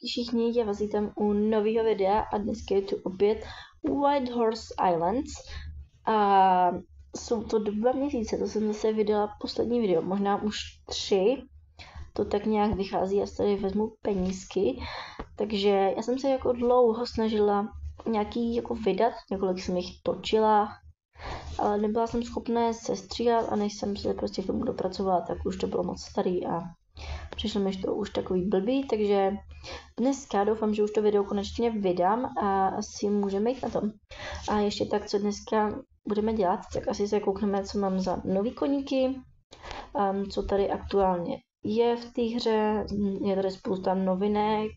všichni, já vás vítám u nového videa a dneska je tu opět White Horse Islands a jsou to 2 měsíce, to jsem zase vydala poslední video, možná už 3, to tak nějak vychází, já si tady vezmu penízky, takže já jsem se jako dlouho snažila nějaký jako vydat, několik jsem jich točila, ale nebyla jsem schopná se stříhat a než jsem se prostě k tomu dopracovala, tak už to bylo moc starý a přišlo mi to už takový blbý, takže dneska doufám, že už to video konečně vydám a asi můžeme jít na tom. A ještě tak, co dneska budeme dělat, tak asi se koukneme, co mám za nový koníky, co tady aktuálně je v té hře, je tady spousta novinek,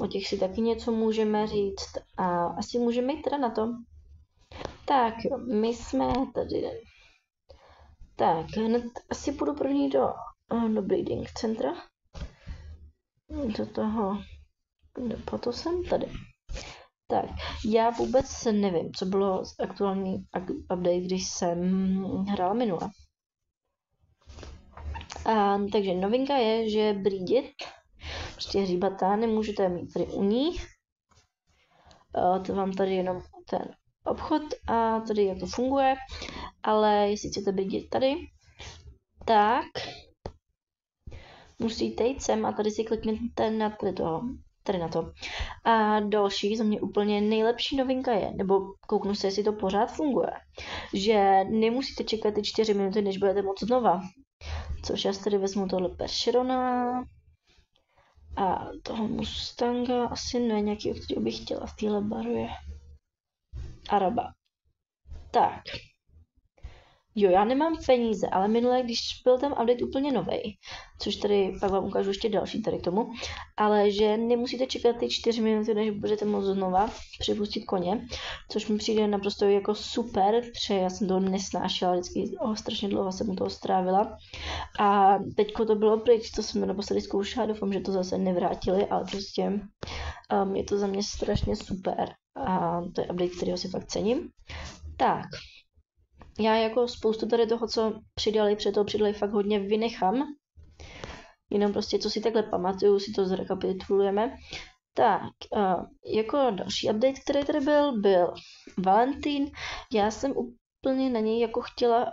o těch si taky něco můžeme říct a asi můžeme jít teda na to. Tak jo, my jsme tady. Tak, hned asi půjdu první do breeding centra. Do toho, proto jsem tady. Tak, já vůbec nevím, co bylo aktuální update, když jsem hrála minule. Takže novinka je, že brýdit, prostě hříbatá, nemůžete mít tady u ní. To vám tady jenom ten obchod a tady jak to funguje, ale jestli chcete brýdit tady, tak musíte jít sem a tady si klikněte na tady na to. A další, za mě úplně nejlepší novinka je, nebo kouknu se, jestli to pořád funguje, že nemusíte čekat ty 4 minuty, než budete moct znova. Což já si tady vezmu tohle Percherona a toho Mustanga, asi ne nějakého, kterého bych chtěla v téhle barvě. Araba. Tak. Jo, já nemám peníze, ale minule, když byl tam update úplně novej, což tady pak vám ukážu ještě další tady k tomu, ale že nemusíte čekat ty 4 minuty, než budete moct znova připustit koně, což mi přijde naprosto jako super, protože já jsem to nesnášela, vždycky strašně dlouho jsem u toho strávila a teďko to bylo pryč, co jsem to naposledy zkoušela, doufám, že to zase nevrátili, ale prostě je to za mě strašně super a to je update, kterýho si fakt cením. Tak. Já jako spoustu tady toho, co přidali, fakt hodně vynechám. Jenom prostě, co si takhle pamatuju, si to zrekapitulujeme. Tak, jako další update, který tady byl Valentín. Já jsem úplně na něj jako chtěla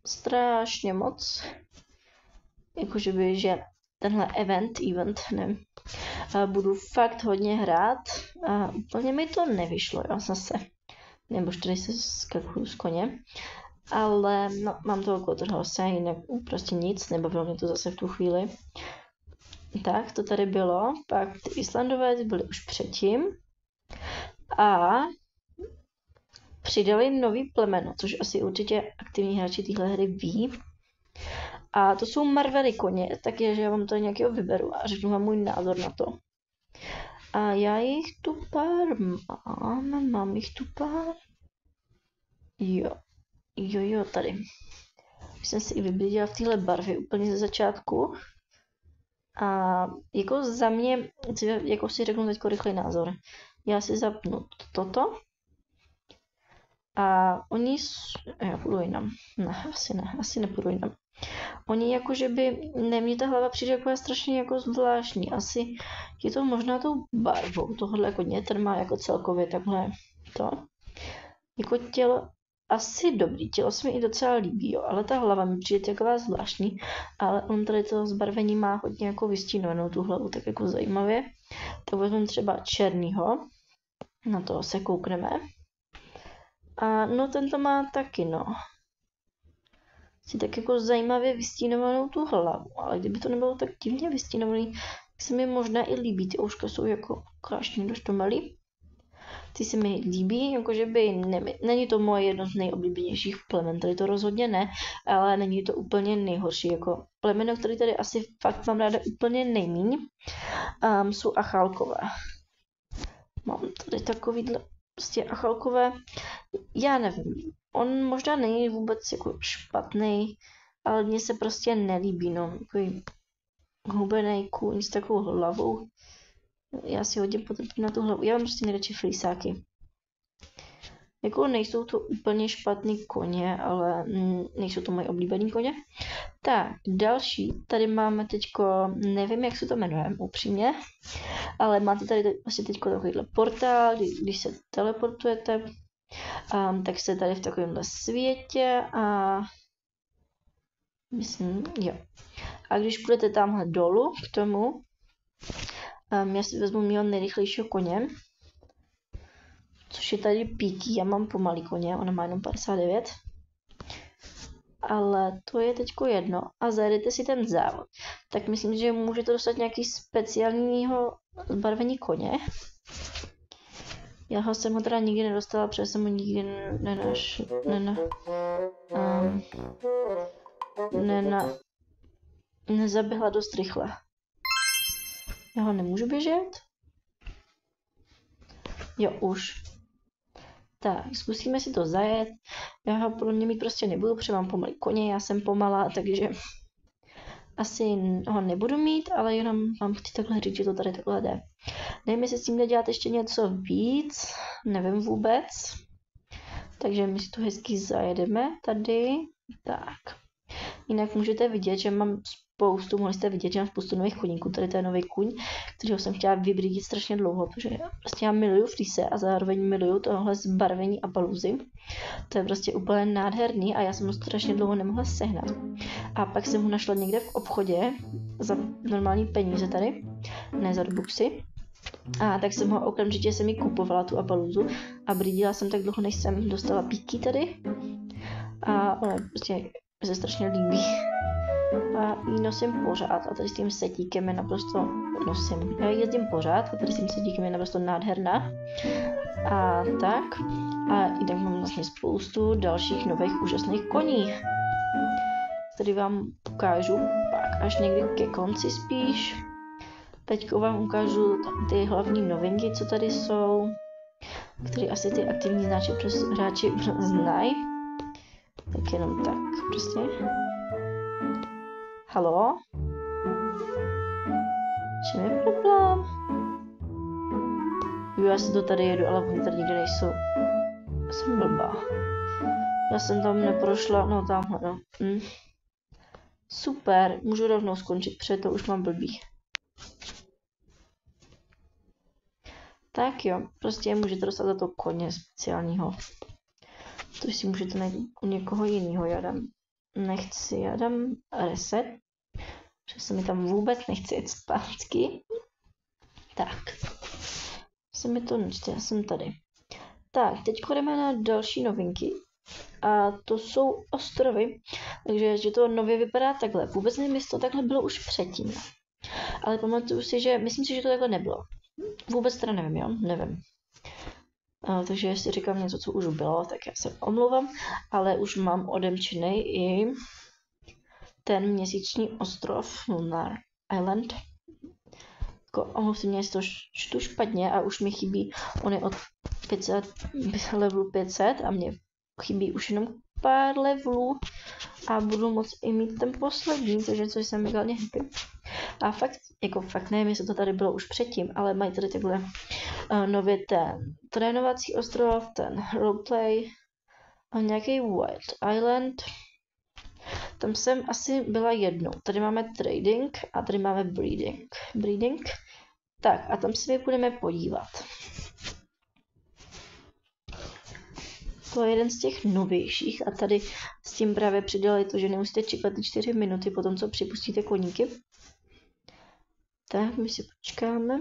strašně moc. Jakože by, že tenhle event, ne. Budu fakt hodně hrát. A úplně mi to nevyšlo, jo, zase. Nebo tady se skakuju z koně. Ale no, mám to okolo toho se, jinak prostě nic, nebavilo mě to zase v tu chvíli. Tak, to tady bylo, pak ty Islandové byly už předtím a přidali nový plemeno, což asi určitě aktivní hráči téhle hry ví. A to jsou Marvery koně, tak je, že já vám to nějakého vyberu a řeknu vám můj názor na to. A já jich tu pár mám jich tu pár. Jo, tady. Už jsem si i vybídila v téhle barvě úplně ze začátku. A jako za mě, jako si řeknu teďko rychlý názor. Já si zapnu toto. A oni, já půjdu jinam. Asi nepůjdu jinam. Oni jakože by, mně ta hlava přijde jako strašně jako zvláštní. Asi je to možná tou barvou. Tohle koně, ten má jako celkově takhle to. Jako tělo. Asi dobrý, tělo se mi i docela líbí, jo, ale ta hlava mi přijde taková zvláštní, ale on tady to zbarvení má hodně jako vystínovanou tu hlavu, tak jako zajímavě. Tak vezmeme třeba černýho, na toho se koukneme. A no tento má taky, no. Si tak jako zajímavě vystínovanou tu hlavu, ale kdyby to nebylo tak divně vystínovaný, tak se mi možná i líbí, ty ouška jsou jako krásně dost to malý. Ty se mi líbí, jakože by není to moje jedno z nejoblíbenějších plemen, tady to rozhodně ne, ale není to úplně nejhorší, jako plemeno, který tady asi fakt mám ráda úplně nejmíň, jsou achálkové. Mám tady takovýhle prostě achálkové, já nevím, on možná není vůbec jako špatný, ale mně se prostě nelíbí, no, takový hubený kůň s takovou hlavou. Já si hodně potrpím na tu hlavu. Já mám prostě nejradši flísáky. Jako nejsou to úplně špatný koně, ale nejsou to moje oblíbený koně. Tak, další, tady máme teďko, nevím, jak se to jmenuje, upřímně, ale máte tady vlastně teďko takovýhle portál, když se teleportujete, tak jste tady v takovémhle světě a myslím, jo. A když půjdete tamhle dolů k tomu, já si vezmu mého nejrychlejšího koně, což je tady Píky, já mám pomalý koně, ona má jenom 59. Ale to je teďko jedno a zajedete si ten závod. Tak myslím, že můžete dostat nějaký speciálního zbarvení koně. Já jsem ho teda nikdy nedostala, protože jsem ho nikdy nezaběhla dost rychle. Já ho nemůžu běžet? Jo, už. Tak, zkusíme si to zajet. Já ho podle mě mít prostě nebudu, protože mám pomalý koně, já jsem pomalá, takže asi ho nebudu mít, ale jenom vám chci takhle říct, že to tady takhle jde. Nevím, jestli s tím dělat ještě něco víc, nevím vůbec. Takže my si to hezky zajedeme tady. Tak. Jinak můžete vidět, že mám mohli jste vidět, že mám spoustu nových koníků. Tady to je nový kuň, kterého jsem chtěla vybřídit strašně dlouho, protože prostě já miluju flíse a zároveň miluju tohle zbarvení Appaloozy. To je prostě úplně nádherný a já jsem ho strašně dlouho nemohla sehnat. A pak jsem ho našla někde v obchodě za normální peníze tady, ne za Robuxy. A tak jsem ho okamžitě mi kupovala tu Appaloozu a brýdila jsem tak dlouho, než jsem dostala Píky tady. A ona prostě se strašně líbí. A ji nosím pořád a tady s tím setíkem je naprosto nosím. Já ji jezdím pořád a tady s tím setíkem je naprosto nádherná. A tak. A jinak mám vlastně spoustu dalších nových úžasných koní. Tady vám ukážu pak až někdy ke konci spíš. Teď vám ukážu ty hlavní novinky, co tady jsou, které asi ty aktivní hráči znají. Tak jenom tak, prostě. Halo? Čím je problém? Jo, já si to tady jedu, ale oni tady nikde nejsou. Jsem blbá. Já jsem tam neprošla, no tamhle, no. Super, můžu rovnou skončit, protože to už mám blbý. Tak jo, prostě můžete dostat za to koně speciálního. To si můžete najít u někoho jiného. Já dám reset, protože se mi tam vůbec nechce jít zpátky. Tak, se mi to nečte, já jsem tady. Tak, teď jdeme na další novinky. A to jsou ostrovy, takže že to nově vypadá takhle. Vůbec nevím, jestli to takhle bylo už předtím. Ale pamatuju si, že myslím si, že to takhle nebylo. Vůbec teda nevím, jo? Nevím. Takže jestli říkám něco, co už bylo, tak já se omlouvám, ale už mám odemčený i ten měsíční ostrov Lunar Island. Omluvte mě, jestli to čtu špatně a už mi chybí, on je od 500, levelu 500 a mě chybí už jenom pár levelů a budu moct i mít ten poslední, což jsem mega happy. A fakt nevím, jestli to tady bylo už předtím, ale mají tady takhle nově ten trénovací ostrov, ten roleplay a nějaký Wild Island. Tam jsem asi byla jednou. Tady máme trading a tady máme breeding. Tak a tam se budeme podívat. To je jeden z těch novějších a tady s tím právě přidali to, že nemusíte čekat 4 minuty po tom, co připustíte koníky. Tak, my si počkáme.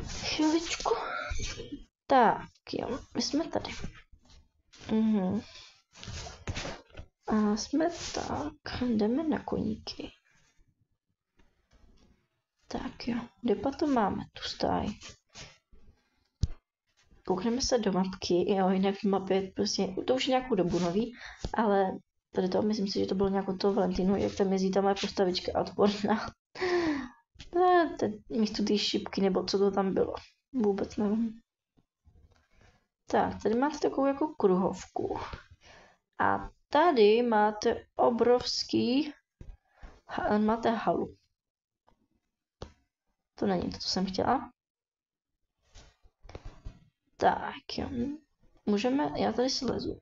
Chviličku. Tak, jo, my jsme tady. A jsme tak, jdeme na koníky. Tak jo, kde potom máme tu stáj? Koukneme se do mapky, jo, jinak v mapě prostě, to už je nějakou dobu nový, ale tady to, myslím si, že to bylo nějakou toho Valentinu, jak tam jezdí ta moje postavička odporná. Místo té šipky, nebo co to tam bylo. Vůbec nevím. Tak, tady máte takovou jako kruhovku. A tady máte máte halu. To není to, co jsem chtěla. Tak jo. Můžeme, já tady slezu.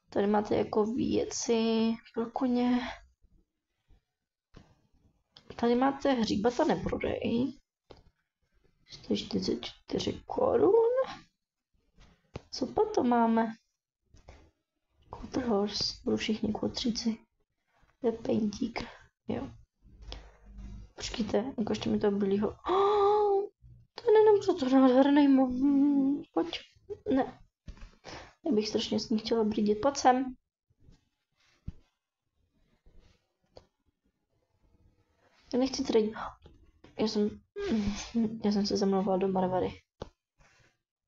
Tady máte jako věci pro koně. Tady máte hříbata neprodej. 144 korun. Co potom máme? Quarter horse, budou všichni kvotříci. To je pentík, jo. Počkejte, ukažte mi to bílýho. To je nejenom to nádherný pojď. Ne. Já bych strašně s ní chtěla brýdit. Pojď sem. Já nechci tady. Já jsem se zamlouvala do Marvary.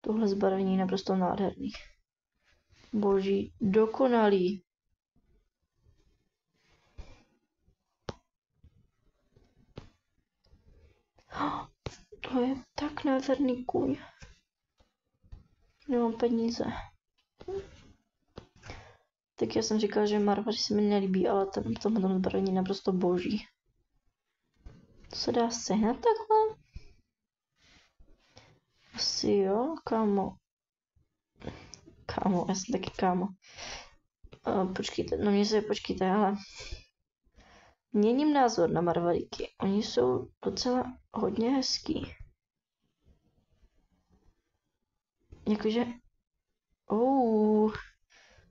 Tohle zbarvení je naprosto nádherný. Boží, dokonalý. To je tak nádherný kůň. Nemám peníze. Tak já jsem říkala, že Marvary se mi nelíbí, ale tomhle zbarvení je naprosto boží. To se dá sehnat takhle? Asi jo, kámo. Kámo, já jsem taky kámo. Počkejte, no mě se počkejte, ale měním názor na Marvaríky. Oni jsou docela hodně hezký. Jakože,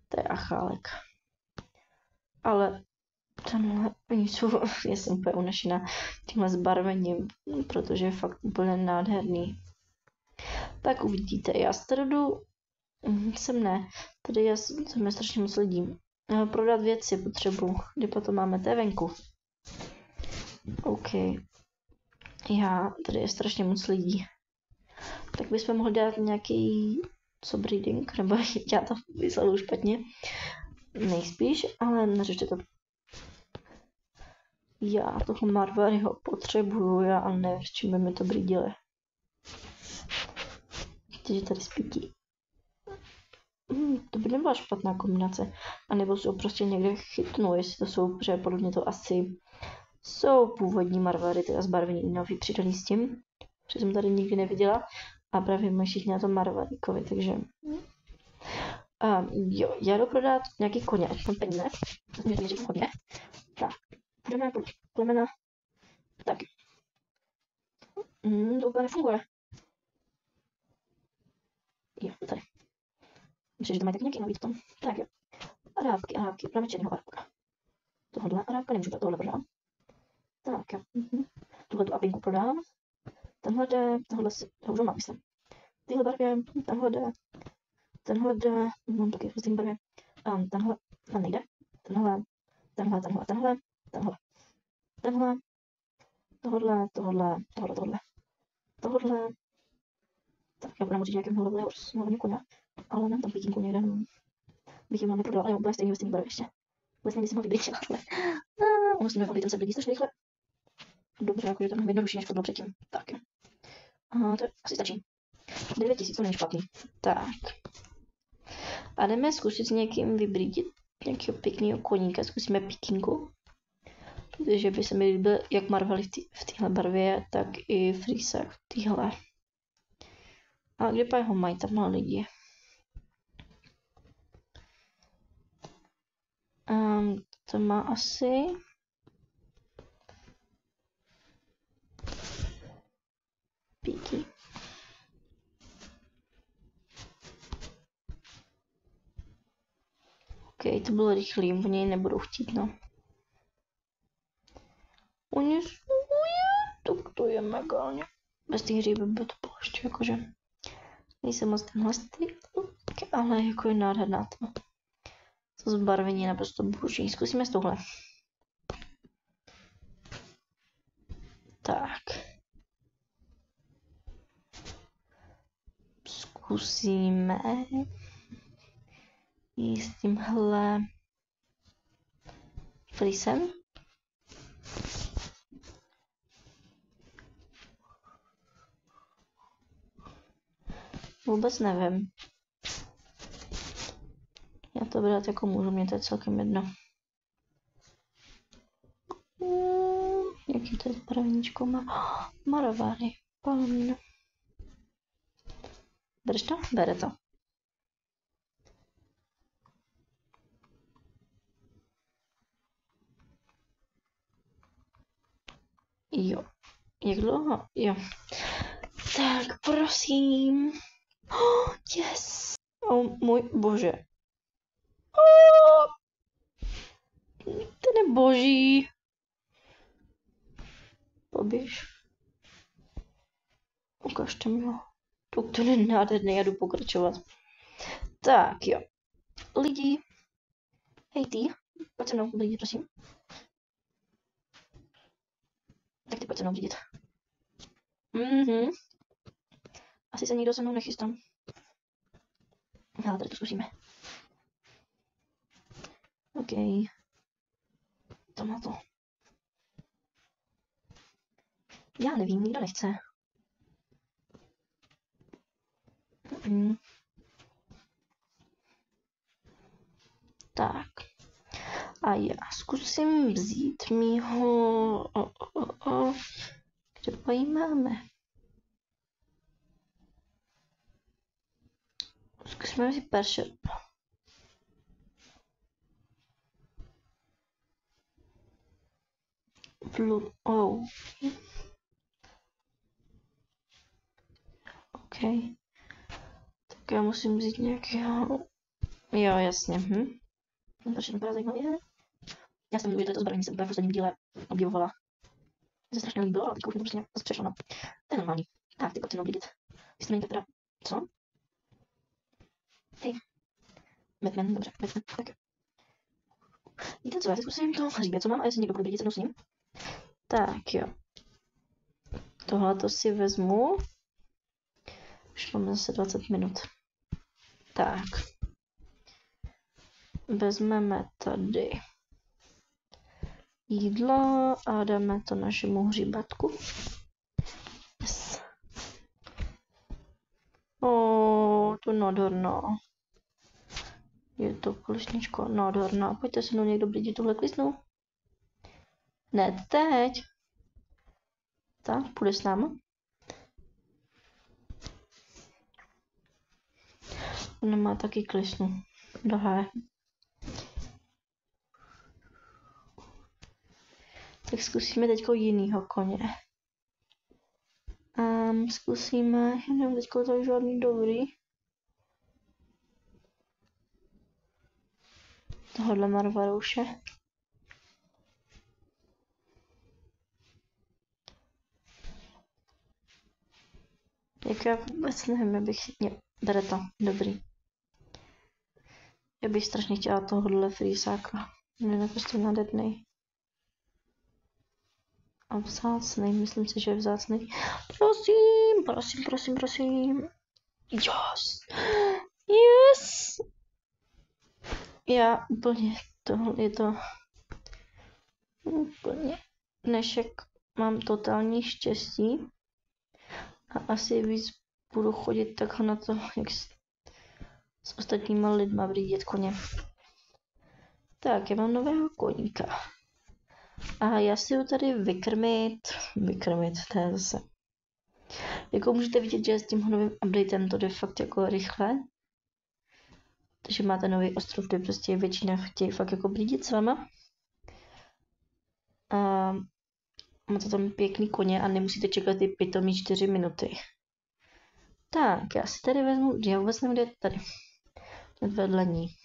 to je achálek. Ale tenhle, oni jsou, já jsem úplně unešená tímhle zbarvením, protože je fakt úplně nádherný. Tak uvidíte, já z tady jdu, tady já jsem strašně moc lidí. Prodat věci potřebuji, kdy potom máme té venku. OK. Tady je strašně moc lidí. Tak bychom mohli dát nějaký breeding, nebo já to vysleduju špatně. Nejspíš, ale neřešte to. Já toho Marvaryho potřebuju, já nevím, s čím by mi to brýdili. Že tady spítí. To by nebyla špatná kombinace. A nebo jsou prostě někde chytnou, jestli to jsou, protože podle mě to asi jsou původní Marvary, teda zbarvení nový přidaný s tím. Protože jsem tady nikdy neviděla. A právě mají všichni na tom Marvaríkovi, takže... jo, já jdu prodat nějaký koně, ať mám peníze. Mě říkám koně. Tak, půjdeme po plemena. Tak. To úplně nefunguje. Jo, tady. Myslím, že to mají taky nějaký nový tom. Tak jo. Arábky, právě černýho arábka. Tohle arábka nemůžu dát, tohle prodám. Tak jo. Tuhle tu apinku prodám. Tenhle jde, tohle si, já už ho mám, myslím. Tyhle barvě, tenhle jde, mám taky v stejné barvě. Tenhle nejde. Tenhle, tohle. Tak já budem určitě nějakým hlavně koně, ale mám tam pětinku někde, bych jim neprodala, ale úplně stejný ve stejný barvě ještě. Vlastně bych si mohl vybrat takhle. Musíme volit, ten se blídí strašně rychle. Dobře, jakože to mám jednodušší, než to bylo předtím. Tak jo. To asi stačí. 9000, to není špatný. Tak. A jdeme zkusit s někým vybřídit nějakého pěkného koníka. Zkusíme pikinku. Protože by se mi líbil jak Marvely v téhle barvě, tak i Frýsák v téhle. A kde pak ho mají tam malé lidi? To má asi... Píky. OK, to bylo rychlý, oni nebudou chtít, no. Oni jsou, to je megálně. Bez těch hříby by to bylo ještě jakože... Nejsem moc tenhle styl, ale jako je nádherná to. To zbarvení je naprosto boží. Zkusíme s touhle. Tak. Zkusíme jít s tímhle frisem. Vůbec nevím. Já to brát jako můžu, mě to je celkem jedno. Jaký to je zbarveníčko má? Marvary, palmína. Bereš to? Bere to. Jo. Jak dlouho? Jo. Tak, prosím. Oh, yes. Oh, můj bože. Oh, ten je boží. Poběž. Ukažte mi ho. To je nádherný, já jdu pokračovat. Tak, jo. Lidi. Hej ty. Pojď se mnou blížit, prosím. Tak ty pojď se mnou blížit. Asi se nikdo se mnou nechystám. Ale tady to zkusíme. OK. To má to. Já nevím, nikdo nechce. Tak. A já zkusím vzít mýho... Kde pojímáme? Zkusíme vzít peršet. Oh. OK. Tak já musím vzít nějakého... Jo, jasně. Další vypadá zajímavě. Já jsem viděla, že to zbraní jsem v posledním díle objevovala. Mně se strašně líbilo, ale teďka už mi to prostě zase přešlo, no. To je normální. Tak, ty pojď se mnou vidět. Ty jsi teda... Co? Hej. Batman, dobře, Batman, tak jo. Víte co, já si zkusím to hříbě, co mám, a jestli někdo bude vidět, se mnou s ním. Tak jo. Tohle to si vezmu. Už máme zase 20 minut. Tak. Vezmeme tady jídlo a dáme to našemu hříbatku. Yes. To nádherná. Je to klesničko nádherná. Pojďte se mnou někdo blížit tuhle klesnu. Ne teď. Tak, půjde s námi. Ona má taky klesnu. Dohé. Tak zkusíme teďko jinýho koně. Zkusíme, já nevím, teďko to je žádný dobrý. Tohle marvarouše. Jak já vůbec nevím, já bych... Jo, bere to, dobrý. Já bych strašně chtěla tohohle frýsáka. On je prostě nádherný. A vzácnej, myslím si, že je vzácnej. Prosím, prosím, prosím, prosím. Yes! Yes! Já úplně, tohle je to úplně dnešek mám totální štěstí a asi víc budu chodit takhle na to, jak s ostatníma lidma brýdět koně. Tak, já mám nového koníka. A já si ho tady vykrmit, to je zase. Jako můžete vidět, že s tím novým updatem to jde fakt jako rychle. Takže máte nový ostrov, kde prostě většina chtějí fakt jako blídit s váma. A máte tam pěkný koně a nemusíte čekat ty pitomí 4 minuty. Tak, já si tady vezmu, já vůbec nevím, kde je tady. Vedle ní.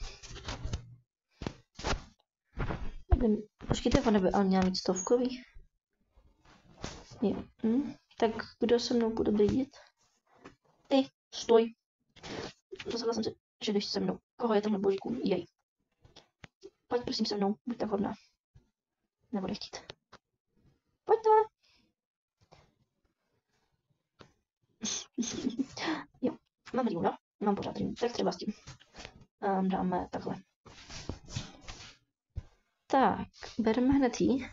Počkejte, on by ale měl mít stovkový. Jo. Tak kdo se mnou bude blídit? Ty, stoj. Rozhodla jsem se, že jdeš se mnou. Koho je tenhle božíku? Jej. Pojď prosím se mnou, buď tak hodná. Nebude chtít. Pojďte. Jo, mám rýmu, no? Mám pořád rýmu, tak třeba s tím. Dáme takhle. Tak, bereme hned jí.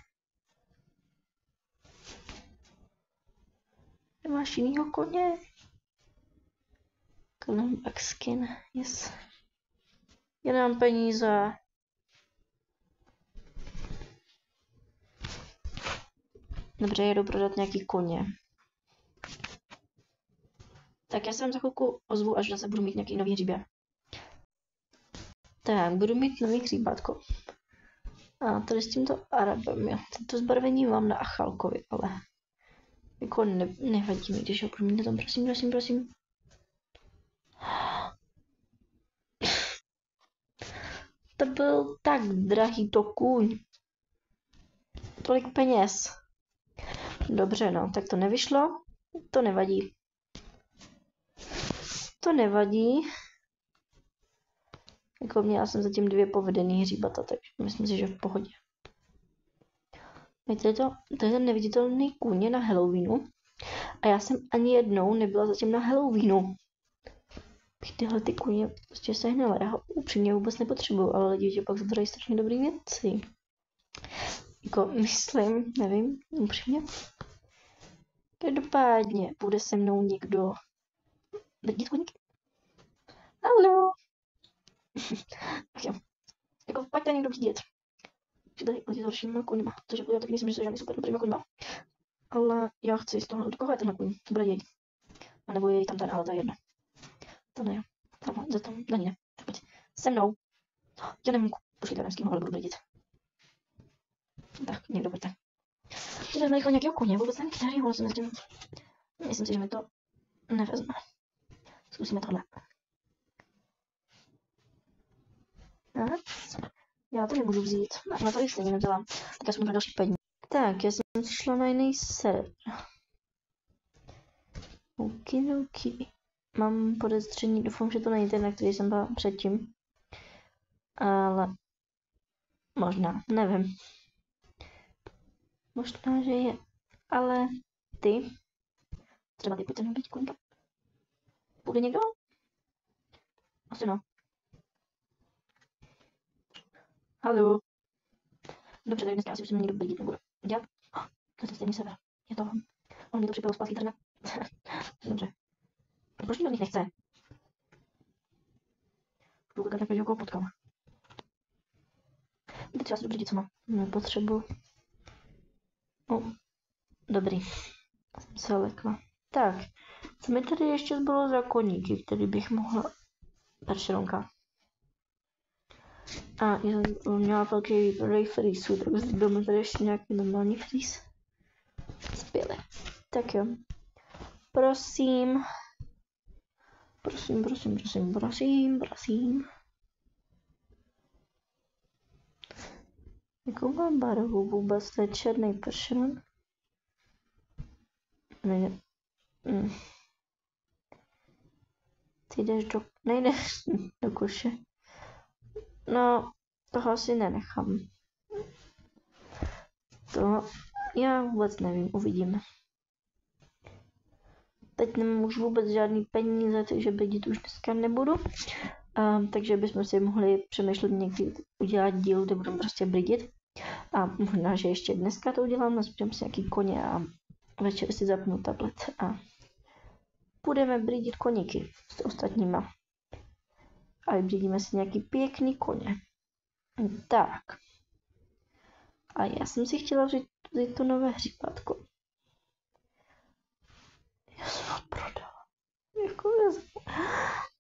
Máš jinýho koně? Back skin, yes. Já nemám peníze. Dobře, jedu prodat nějaký koně. Tak já se vám za chvilku ozvu, až zase budu mít nějaký nový hříbě. Tak, budu mít nový hříbátko. A tady s tímto Arabem, jo. To zbarvení mám na Achalkovi, ale jako nevadí mi, když ho budu mít na tom, prosím. To byl tak drahý to kůň. Tolik peněz. Dobře, no, tak to nevyšlo. To nevadí. To nevadí. Jako měla jsem zatím 2 povedený hříbata, takže myslím si, že v pohodě. To je ten neviditelný kůň na Halloweenu. A já jsem ani jednou nebyla zatím na Halloweenu. Bych tyhle ty kůně prostě sehnala. Já ho upřímně vůbec nepotřebuju, ale lidi že pak zabrají strašně dobrý věci. Jako myslím, nevím, upřímně. Každopádně bude se mnou někdo vidět koníky. Haló. Tak jo. Jako pojďte někdo vidět. Že tady lidi s horšíma koněma. Takže já taky myslím, že jsou žádný super dobrýma koněma. Ale já chci z toho, do koho je tenhle kůň? To bude jej. A nebo jej tam ten, ale to je jedno. To ne, tam na ní ne. Tak pojď. Se mnou. Já nevím, počkejte, s kým ho budu vidět. Tak, někdo pojďte. Tady rychle nějakého koně, vůbec nevím, který ho jsem s tím. Myslím si, že mi to nevezme. Zkusíme tohle. Tak. Já to nemůžu vzít. Na to ji stejně nevzala. Tak já jsem na další peníze. Tak, já jsem šla na jiný server. Okidoki. Mám podezření, doufám, že to není ten, na který jsem byla předtím. Ale možná, nevím. Možná, že je. Ale ty. Třeba ty pojďte nebýt koňka. Bude někdo? Asi no. Haló. Dobře, tak dneska asi už se mě někdo blídit nebude. Dělat? To je stejný sever. Je to. On mi to připojil zpátky internet. Dobře. Proč nikdo z nich nechce? Budu koukat, jak ho potkám. Teď já si dobře co mám. Nepotřebuji. Dobrý. Jsem se lekla. Tak. Co mi tady ještě zbylo za koníky, který bych mohla... Peršeronka. A já jsem měla velký ray freeze, tak zbyl mi tady ještě nějaký normální freeze. Zbyly. Tak jo. Prosím. Jakou mám barvu vůbec? To je černý peršeron. Nejde. Ty jdeš do... Nejdeš do koše. No, toho asi nenechám. To já vůbec nevím, uvidíme. Teď nemám už vůbec žádný peníze, takže bydit už dneska nebudu. Takže bychom si mohli přemýšlet někdy udělat díl, kde budeme prostě bydit. A možná, že ještě dneska to udělám, nazbírám si nějaký koně a večer si zapnu tablet a budeme brýdit koníky s ostatníma. A vybřídíme si nějaký pěkný koně. Tak. A já jsem si chtěla vzít to nové hříbátko. Já jsem ho prodala. Jako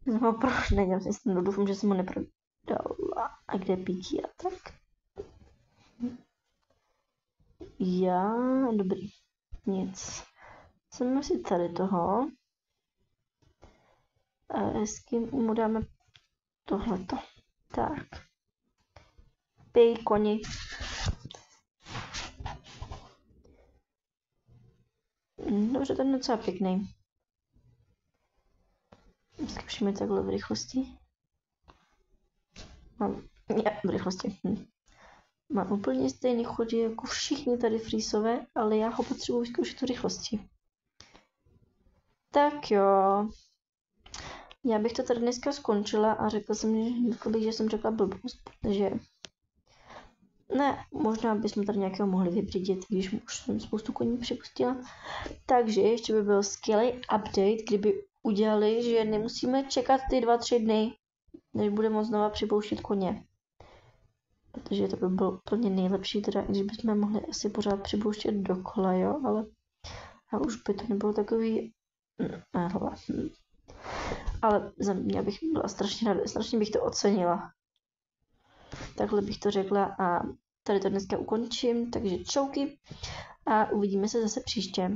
jsem ho prodala. Nedělám si doufám, že jsem ho neprodala. A kde píky a tak? Já, dobrý. Nic. Jsem si tady toho. A s kým mu dáme tohleto. Tak. Pij koni. Dobře, ten je docela pěkný. Zkoušíme takhle v rychlosti. V rychlosti. Mám úplně stejný chod jako všichni tady frýsové, ale já ho potřebuji zkoušet v rychlosti. Tak jo. Já bych to tady dneska skončila a řekla že jsem řekla blbost, protože ne, možná bychom tady nějakého mohli vybřídit, když už jsem spoustu koní připustila. Takže ještě by byl skvělý update, kdyby udělali, že nemusíme čekat ty 2-3 dny, než bude moct znova připouštět koně. Protože to by bylo úplně nejlepší, teda když bychom mohli asi pořád připouštět dokola, jo, ale a už by to nebylo takový Ale za mě bych byla strašně bych to ocenila. Takhle bych to řekla a tady to dneska ukončím, takže čauky a uvidíme se zase příště.